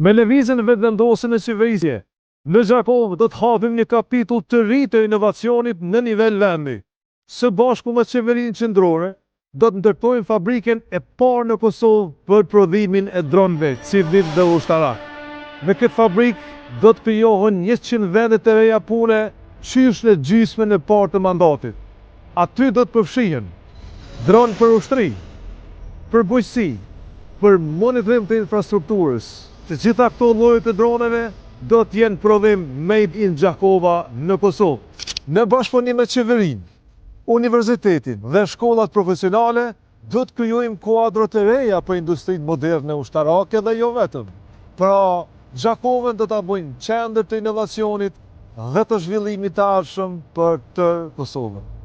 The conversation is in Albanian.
Me lëvizjen vetëvendosën e qeverisje, në Gjakovë do të hapim një kapitull të ri të inovacionit në nivel vendi. Së bashku me qeverinë qendrore, do të ndërtojmë fabrikën e parë në Kosovë për prodhimin e dronëve civil dhe ushtarak. Me këtë fabrikë do të krijohen 100 vende të reja pune, qysh në gjysmën e parë të mandatit. Aty do të përfshihen dronë për ushtri, për bujqësi, për monitorim të infrastrukturës. Të gjitha këto lloje të droneve do të jenë prodhim made in Gjakova në Kosovë. Në bashkëpunim me qeverinë, universitetin dhe shkollat profesionale, do të krijojmë kuadro të reja për industrinë moderne ushtarake dhe jo vetëm. Pra, Gjakovën do ta bëjnë qendër të inovacionit dhe të zhvillimit të ardhshëm për të Kosovën.